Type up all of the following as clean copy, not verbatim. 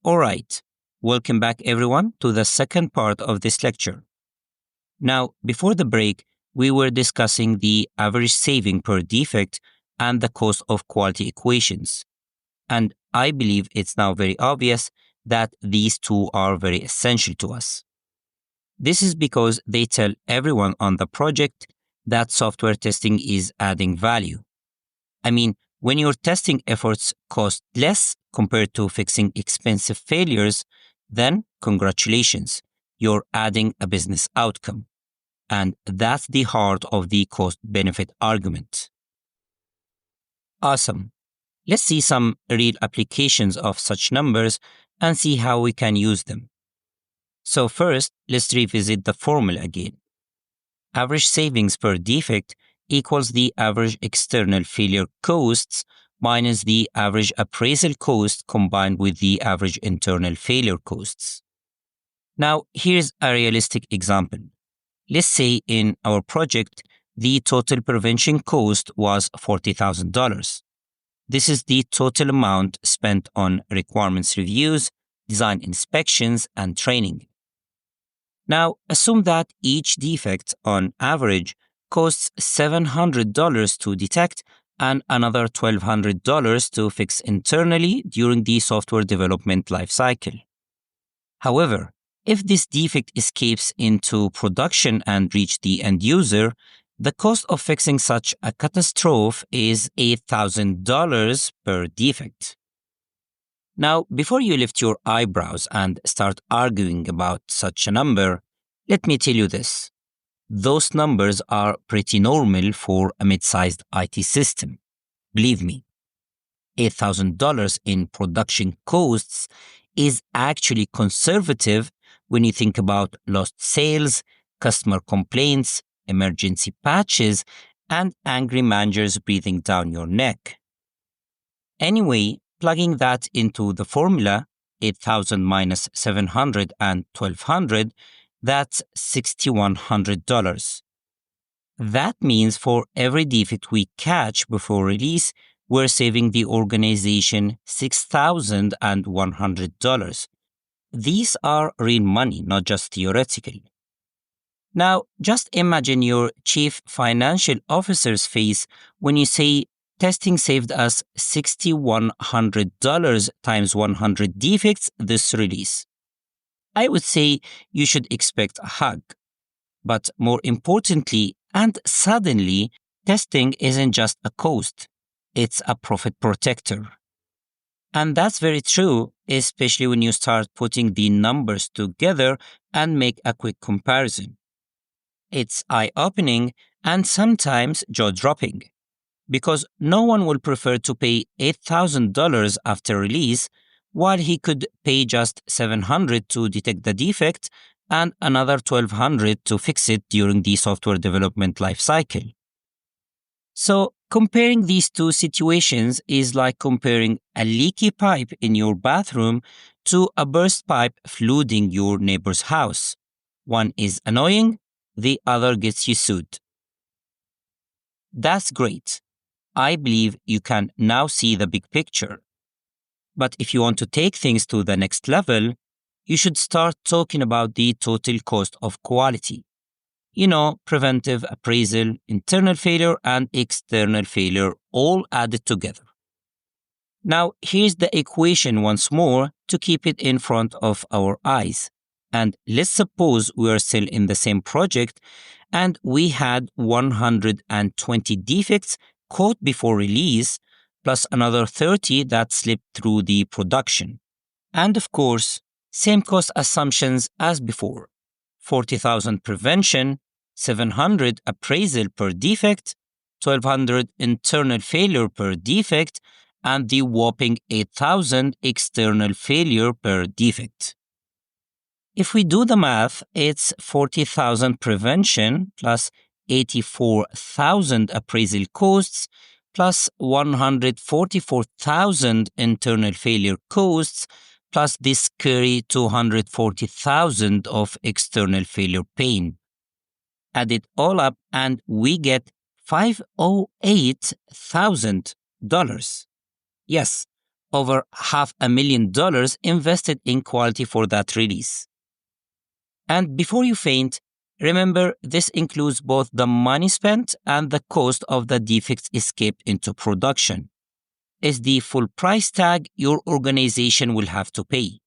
Alright, welcome back everyone to the second part of this lecture. Now, before the break, we were discussing the average saving per defect and the cost of quality equations. And I believe it's now very obvious that these two are very essential to us. This is because they tell everyone on the project that software testing is adding value. I mean, when your testing efforts cost less compared to fixing expensive failures, then congratulations, you're adding a business outcome. And that's the heart of the cost-benefit argument. Awesome. Let's see some real applications of such numbers and see how we can use them. So first, let's revisit the formula again. Average savings per defect equals the average external failure costs minus the average appraisal cost combined with the average internal failure costs. Now, here's a realistic example. Let's say in our project, the total prevention cost was $40,000. This is the total amount spent on requirements reviews, design inspections, and training. Now, assume that each defect, on average, costs $700 to detect and another $1,200 to fix internally during the software development lifecycle. However, if this defect escapes into production and reaches the end user, the cost of fixing such a catastrophe is $8,000 per defect. Now, before you lift your eyebrows and start arguing about such a number, let me tell you this. Those numbers are pretty normal for a mid-sized IT system. Believe me, $8,000 in production costs is actually conservative when you think about lost sales, customer complaints, emergency patches, and angry managers breathing down your neck. Anyway, plugging that into the formula, 8,000 minus 700 and 1,200, that's $6,100. That means for every defect we catch before release, we're saving the organization $6,100. These are real money, not just theoretical. Now, just imagine your chief financial officer's face when you say testing saved us $6,100 times 100 defects this release. I would say you should expect a hug. But more importantly, and suddenly, testing isn't just a cost, it's a profit protector. And that's very true, especially when you start putting the numbers together and make a quick comparison. It's eye-opening and sometimes jaw-dropping, because no one will prefer to pay $8,000 after release while he could pay just $700 to detect the defect and another $1,200 to fix it during the software development lifecycle. So, comparing these two situations is like comparing a leaky pipe in your bathroom to a burst pipe flooding your neighbor's house. One is annoying, the other gets you sued. That's great. I believe you can now see the big picture. But if you want to take things to the next level, you should start talking about the total cost of quality. Preventive, appraisal, internal failure, and external failure all added together. Now, here's the equation once more to keep it in front of our eyes. And let's suppose we are still in the same project and we had 120 defects caught before release, plus another 30 that slipped through the production. And of course, same cost assumptions as before. 40,000 prevention, 700 appraisal per defect, 1,200 internal failure per defect, and the whopping 8,000 external failure per defect. If we do the math, it's 40,000 prevention plus 84,000 appraisal costs plus 144,000 internal failure costs plus this scary 240,000 of external failure pain. Add it all up and we get $508,000. Yes, over $500,000 invested in quality for that release. And before you faint, remember this includes both the money spent and the cost of the defects escaped into production. It's the full price tag your organization will have to pay.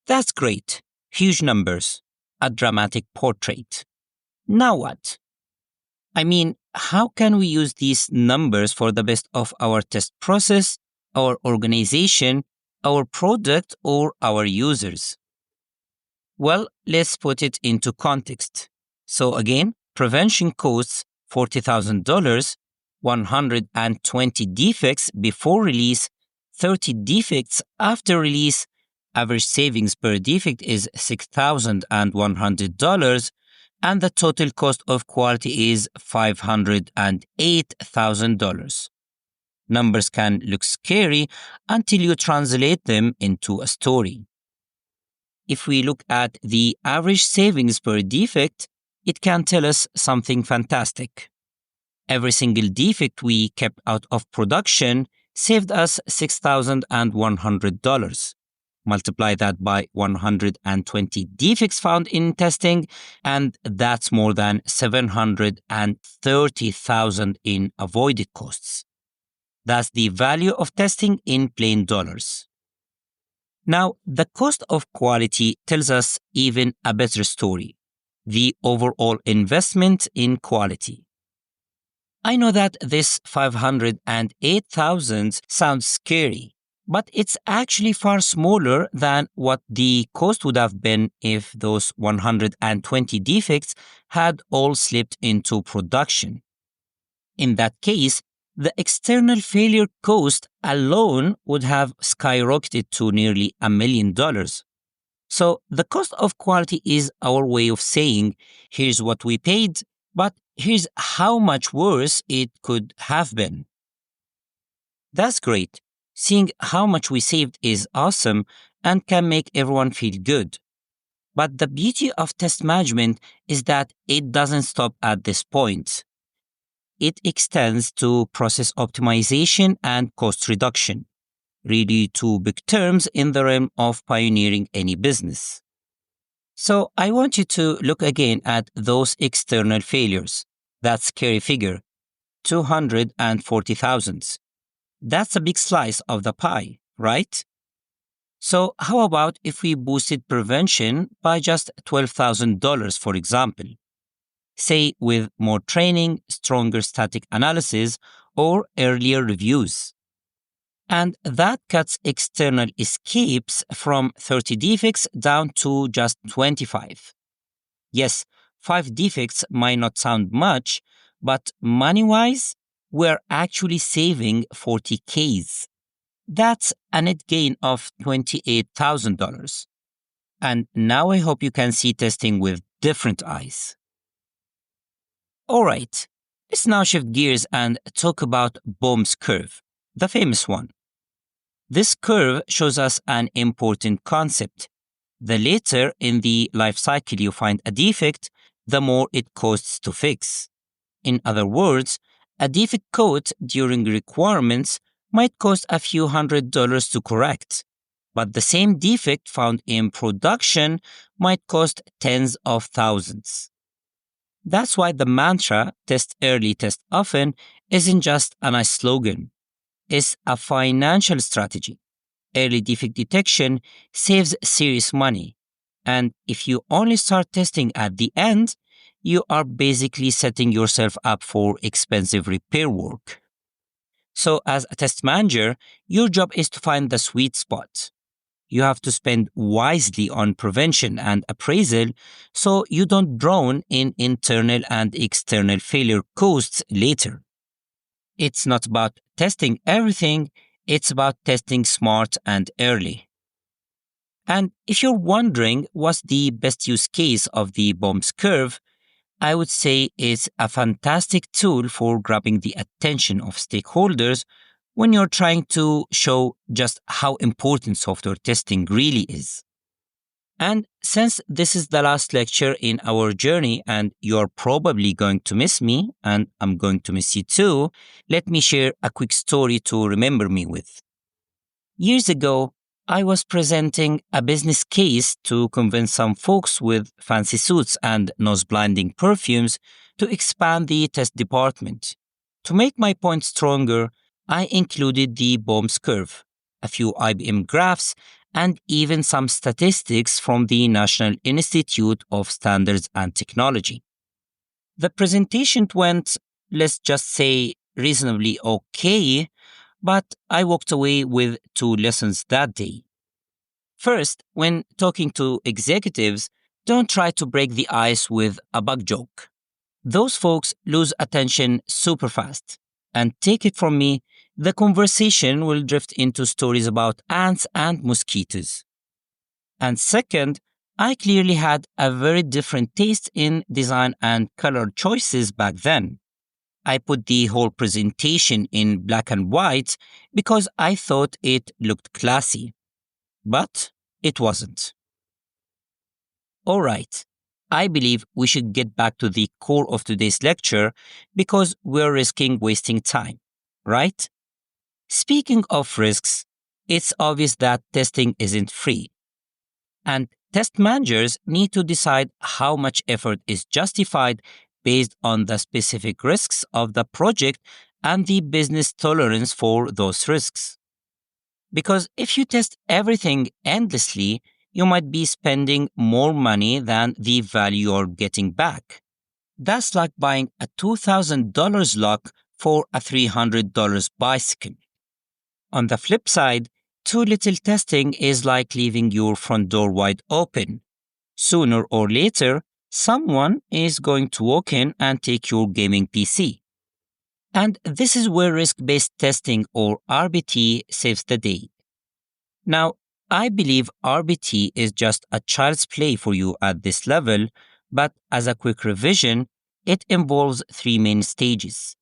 That's great. Huge numbers. A dramatic portrait. Now what? I mean, how can we use these numbers for the best of our test process, our organization, our product, or our users? Well, let's put it into context. So again, prevention costs $40,000, 120 defects before release, 30 defects after release. Average savings per defect is $6,100, and the total cost of quality is $508,000. Numbers can look scary until you translate them into a story. If we look at the average savings per defect, it can tell us something fantastic. Every single defect we kept out of production saved us $6,100. Multiply that by 120 defects found in testing, and that's more than $730,000 in avoided costs. That's the value of testing in plain dollars. Now, the cost of quality tells us even a better story: the overall investment in quality. I know that this $508,000 sounds scary, but it's actually far smaller than what the cost would have been if those 120 defects had all slipped into production. In that case, the external failure cost alone would have skyrocketed to nearly $1 million. So the cost of quality is our way of saying, here's what we paid, but here's how much worse it could have been. That's great. Seeing how much we saved is awesome and can make everyone feel good. But the beauty of test management is that it doesn't stop at this point. It extends to process optimization and cost reduction, really two big terms in the realm of pioneering any business. So I want you to look again at those external failures. That scary figure, 240,000. That's a big slice of the pie, right? So how about if we boosted prevention by just $12,000, for example? Say with more training, stronger static analysis, or earlier reviews. And that cuts external escapes from 30 defects down to just 25. Yes, 5 defects might not sound much, but money-wise, we're actually saving 40Ks. That's a net gain of $28,000. And now I hope you can see testing with different eyes. All right, let's now shift gears and talk about Boehm's curve, the famous one. This curve shows us an important concept. The later in the life cycle you find a defect, the more it costs to fix. In other words, a defect code during requirements might cost a few $100s to correct, but the same defect found in production might cost tens of thousands. That's why the mantra, test early, test often, isn't just a nice slogan. It's a financial strategy. Early defect detection saves serious money. And if you only start testing at the end, you are basically setting yourself up for expensive repair work. So as a test manager, your job is to find the sweet spot. You have to spend wisely on prevention and appraisal so you don't drown in internal and external failure costs later. It's not about testing everything, it's about testing smart and early. And if you're wondering what's the best use case of the Boehm's curve, I would say it's a fantastic tool for grabbing the attention of stakeholders when you're trying to show just how important software testing really is. And since this is the last lecture in our journey and you're probably going to miss me and I'm going to miss you too, let me share a quick story to remember me with. Years ago, I was presenting a business case to convince some folks with fancy suits and nose blinding perfumes to expand the test department. To make my point stronger, I included the Bohm's curve, a few IBM graphs, and even some statistics from the National Institute of Standards and Technology. The presentation went, let's just say, reasonably okay, but I walked away with two lessons that day. First, when talking to executives, don't try to break the ice with a bug joke. Those folks lose attention super fast. And take it from me, the conversation will drift into stories about ants and mosquitoes. And second, I clearly had a very different taste in design and color choices back then. I put the whole presentation in black and white because I thought it looked classy. But it wasn't. All right, I believe we should get back to the core of today's lecture because we're risking wasting time, right? Speaking of risks, it's obvious that testing isn't free. And test managers need to decide how much effort is justified based on the specific risks of the project and the business tolerance for those risks. Because if you test everything endlessly, you might be spending more money than the value you're getting back. That's like buying a $2,000 lock for a $300 bicycle. On the flip side, too little testing is like leaving your front door wide open. Sooner or later, someone is going to walk in and take your gaming PC. And this is where risk-based testing, or RBT, saves the day. Now, I believe RBT is just a child's play for you at this level, but as a quick revision, it involves three main stages: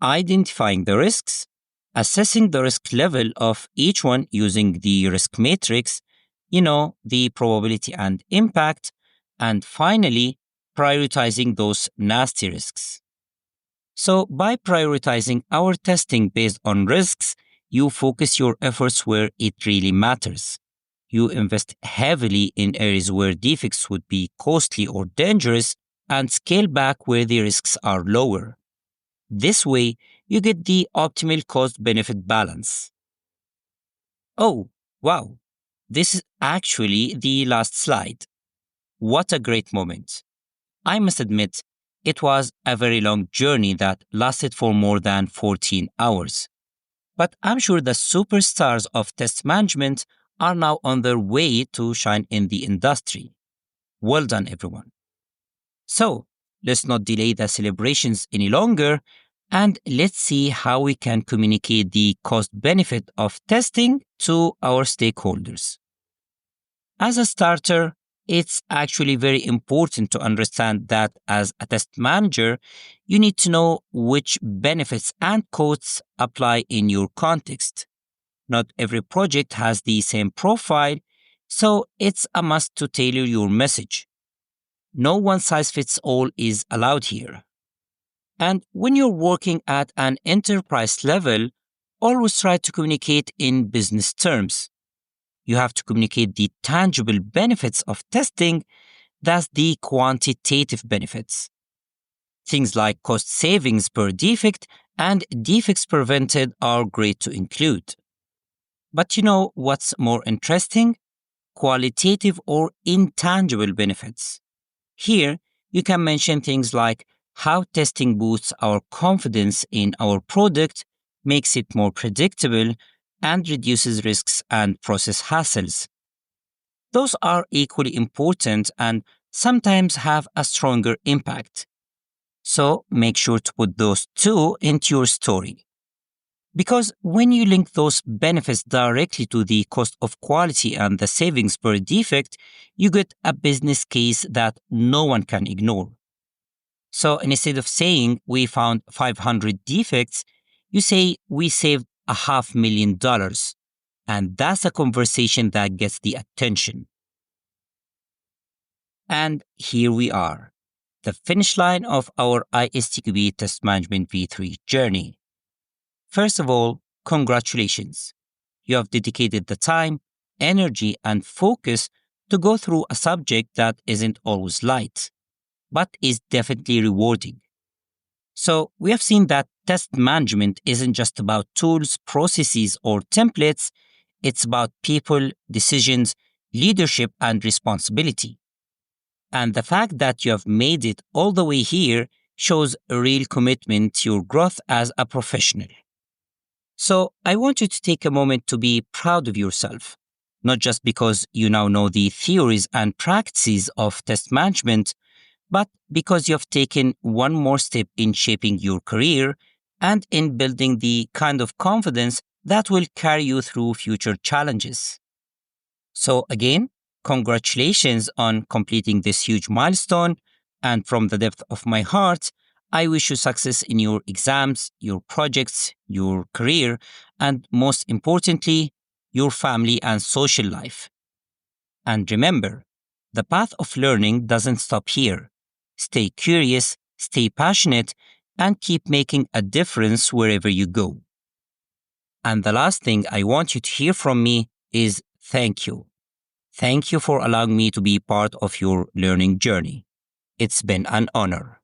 identifying the risks, assessing the risk level of each one using the risk matrix, the probability and impact, and finally, prioritizing those nasty risks. So, by prioritizing our testing based on risks, you focus your efforts where it really matters. You invest heavily in areas where defects would be costly or dangerous and scale back where the risks are lower. This way, you get the optimal cost-benefit balance. Oh, wow. This is actually the last slide. What a great moment. I must admit, it was a very long journey that lasted for more than 14 hours. But I'm sure the superstars of test management are now on their way to shine in the industry. Well done, everyone. So, let's not delay the celebrations any longer, and let's see how we can communicate the cost-benefit of testing to our stakeholders. As a starter, it's actually very important to understand that as a test manager, you need to know which benefits and costs apply in your context. Not every project has the same profile, so it's a must to tailor your message. No one-size-fits-all is allowed here. And when you're working at an enterprise level, always try to communicate in business terms. You have to communicate the tangible benefits of testing, that's the quantitative benefits. Things like cost savings per defect and defects prevented are great to include. But you know what's more interesting? Qualitative or intangible benefits. Here, you can mention things like how testing boosts our confidence in our product, makes it more predictable, and reduces risks and process hassles. Those are equally important and sometimes have a stronger impact. So make sure to put those two into your story. Because when you link those benefits directly to the cost of quality and the savings per defect, you get a business case that no one can ignore. So instead of saying we found 500 defects, you say we saved $500,000. And that's a conversation that gets the attention. And here we are, the finish line of our ISTQB Test Management V3 journey. First of all, congratulations. you have dedicated the time, energy, and focus to go through a subject that isn't always light, but is definitely rewarding. So, we have seen that test management isn't just about tools, processes, or templates, it's about people, decisions, leadership, and responsibility. And the fact that you have made it all the way here shows a real commitment to your growth as a professional. So, I want you to take a moment to be proud of yourself, not just because you now know the theories and practices of test management, but because you have taken one more step in shaping your career and in building the kind of confidence that will carry you through future challenges. So, again, congratulations on completing this huge milestone. And from the depth of my heart, I wish you success in your exams, your projects, your career, and most importantly, your family and social life. And remember, the path of learning doesn't stop here. Stay curious, stay passionate, and keep making a difference wherever you go. And the last thing I want you to hear from me is thank you. Thank you for allowing me to be part of your learning journey. It's been an honor.